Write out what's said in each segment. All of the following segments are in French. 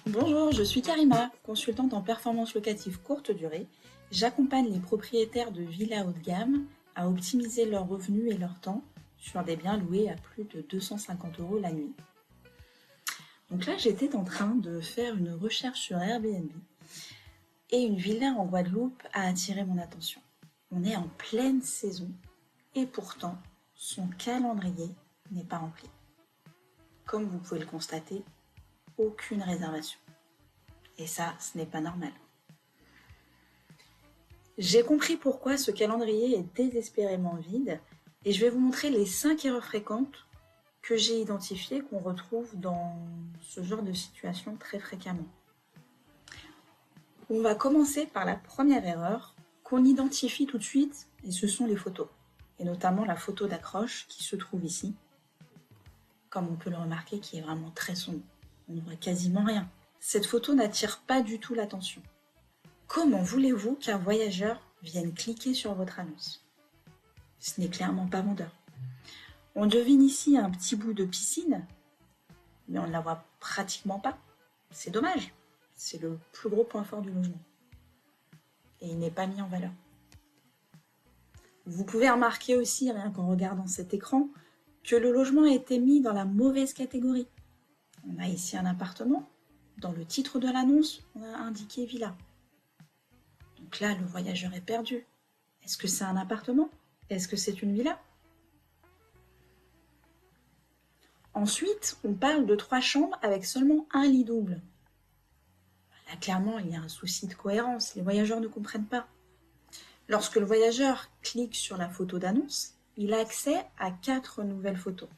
Bonjour, je suis Karima, consultante en performance locative courte durée. J'accompagne les propriétaires de villas haut de gamme à optimiser leurs revenus et leur temps sur des biens loués à plus de 250 € la nuit. Donc là, j'étais en train de faire une recherche sur Airbnb et une villa en Guadeloupe a attiré mon attention. On est en pleine saison et pourtant, son calendrier n'est pas rempli. Comme vous pouvez le constater, aucune réservation. Et ça, ce n'est pas normal. J'ai compris pourquoi ce calendrier est désespérément vide et je vais vous montrer les 5 erreurs fréquentes que j'ai identifiées, qu'on retrouve dans ce genre de situation très fréquemment. On va commencer par la première erreur qu'on identifie tout de suite, et ce sont les photos, et notamment la photo d'accroche qui se trouve ici, comme on peut le remarquer, qui est vraiment très sombre. On ne voit quasiment rien. Cette photo n'attire pas du tout l'attention. Comment voulez-vous qu'un voyageur vienne cliquer sur votre annonce? Ce n'est clairement pas vendeur. On devine ici un petit bout de piscine, mais on ne la voit pratiquement pas. C'est dommage, c'est le plus gros point fort du logement. Et il n'est pas mis en valeur. Vous pouvez remarquer aussi, rien qu'en regardant cet écran, que le logement a été mis dans la mauvaise catégorie. On a ici un appartement. Dans le titre de l'annonce, on a indiqué villa. Donc là, le voyageur est perdu. Est-ce que c'est un appartement? Est-ce que c'est une villa? Ensuite, on parle de 3 chambres avec seulement un lit double. Là, clairement, il y a un souci de cohérence. Les voyageurs ne comprennent pas. Lorsque le voyageur clique sur la photo d'annonce, il a accès à 4 nouvelles photos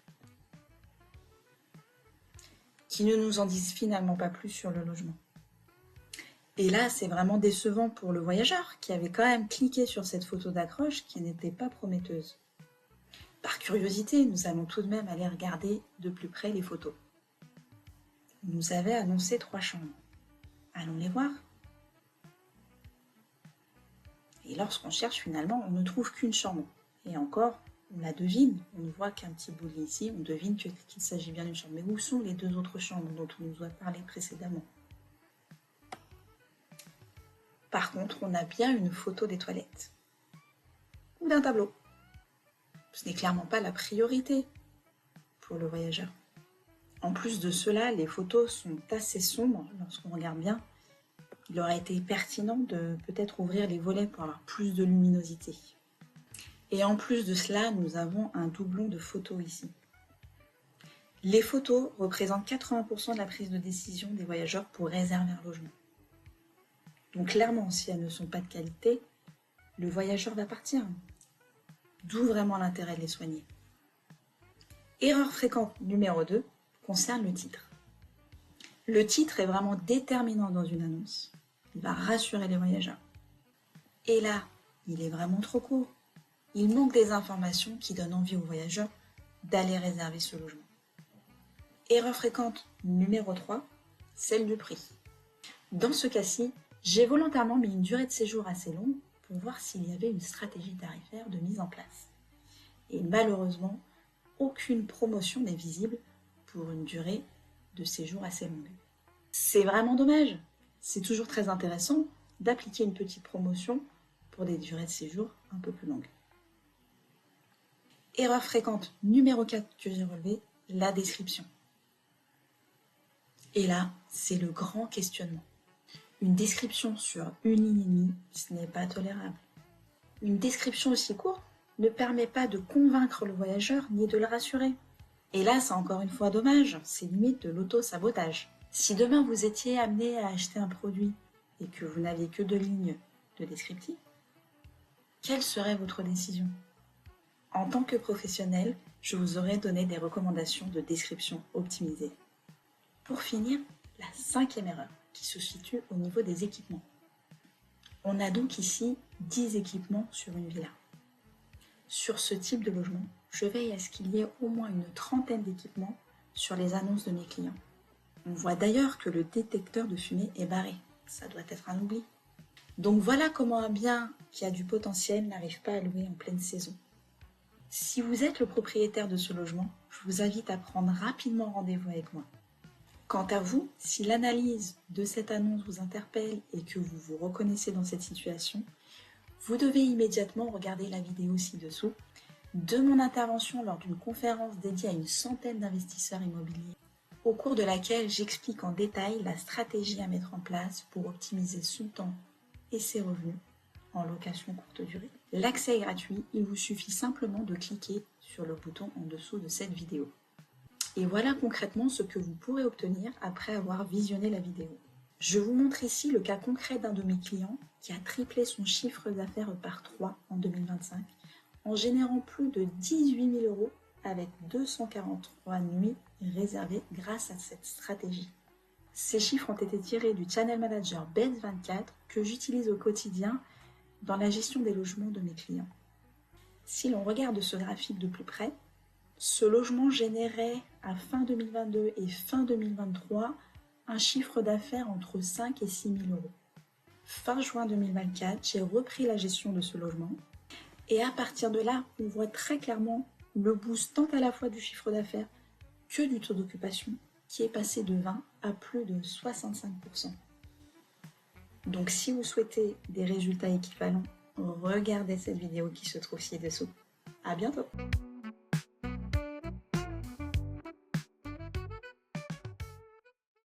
qui ne nous en disent finalement pas plus sur le logement. Et là, c'est vraiment décevant pour le voyageur qui avait quand même cliqué sur cette photo d'accroche qui n'était pas prometteuse. Par curiosité, nous allons tout de même aller regarder de plus près les photos. On nous avait annoncé 3 chambres. Allons les voir. Et lorsqu'on cherche, finalement, on ne trouve qu'une chambre. Et encore, on la devine. On ne voit qu'un petit bout de lit ici. On devine qu'il s'agit bien d'une chambre. Mais où sont les 2 autres chambres dont on nous a parlé précédemment? Par contre, on a bien une photo des toilettes. Ou d'un tableau. Ce n'est clairement pas la priorité pour le voyageur. En plus de cela, les photos sont assez sombres lorsqu'on regarde bien. Il aurait été pertinent de peut-être ouvrir les volets pour avoir plus de luminosité. Et en plus de cela, nous avons un doublon de photos ici. Les photos représentent 80% de la prise de décision des voyageurs pour réserver un logement. Donc clairement, si elles ne sont pas de qualité, le voyageur va partir. D'où vraiment l'intérêt de les soigner. Erreur fréquente numéro 2 concerne le titre. Le titre est vraiment déterminant dans une annonce. Il va rassurer les voyageurs. Et là, il est vraiment trop court. Il manque des informations qui donnent envie aux voyageurs d'aller réserver ce logement. Erreur fréquente numéro 3, celle du prix. Dans ce cas-ci, j'ai volontairement mis une durée de séjour assez longue pour voir s'il y avait une stratégie tarifaire de mise en place. Et malheureusement, aucune promotion n'est visible pour une durée de séjour assez longue. C'est vraiment dommage. C'est toujours très intéressant d'appliquer une petite promotion pour des durées de séjour un peu plus longues. Erreur fréquente numéro 4 que j'ai relevée, la description. Et là, c'est le grand questionnement. Une description sur une ligne et demie, ce n'est pas tolérable. Une description aussi courte ne permet pas de convaincre le voyageur ni de le rassurer. Et là, c'est encore une fois dommage, c'est limite de l'auto-sabotage. Si demain vous étiez amené à acheter un produit et que vous n'aviez que 2 lignes de descriptif, quelle serait votre décision? En tant que professionnel, je vous aurais donné des recommandations de description optimisées. Pour finir, la 5e erreur qui se situe au niveau des équipements. On a donc ici 10 équipements sur une villa. Sur ce type de logement, je veille à ce qu'il y ait au moins une 30aine d'équipements sur les annonces de mes clients. On voit d'ailleurs que le détecteur de fumée est barré. Ça doit être un oubli. Donc voilà comment un bien qui a du potentiel n'arrive pas à louer en pleine saison. Si vous êtes le propriétaire de ce logement, je vous invite à prendre rapidement rendez-vous avec moi. Quant à vous, si l'analyse de cette annonce vous interpelle et que vous vous reconnaissez dans cette situation, vous devez immédiatement regarder la vidéo ci-dessous de mon intervention lors d'une conférence dédiée à une centaine d'investisseurs immobiliers, au cours de laquelle j'explique en détail la stratégie à mettre en place pour optimiser son temps et ses revenus en location courte durée. L'accès est gratuit, il vous suffit simplement de cliquer sur le bouton en dessous de cette vidéo. Et voilà concrètement ce que vous pourrez obtenir après avoir visionné la vidéo. Je vous montre ici le cas concret d'un de mes clients qui a triplé son chiffre d'affaires par 3 en 2025 en générant plus de 18 000 € avec 243 nuits réservées grâce à cette stratégie. Ces chiffres ont été tirés du Channel Manager Benz24 que j'utilise au quotidien dans la gestion des logements de mes clients. Si l'on regarde ce graphique de plus près, ce logement générait à fin 2022 et fin 2023 un chiffre d'affaires entre 5 et 6 000 €. Fin juin 2024, j'ai repris la gestion de ce logement et à partir de là, on voit très clairement le boost tant à la fois du chiffre d'affaires que du taux d'occupation qui est passé de 20 à plus de 65%. Donc si vous souhaitez des résultats équivalents, regardez cette vidéo qui se trouve ci-dessous. À bientôt!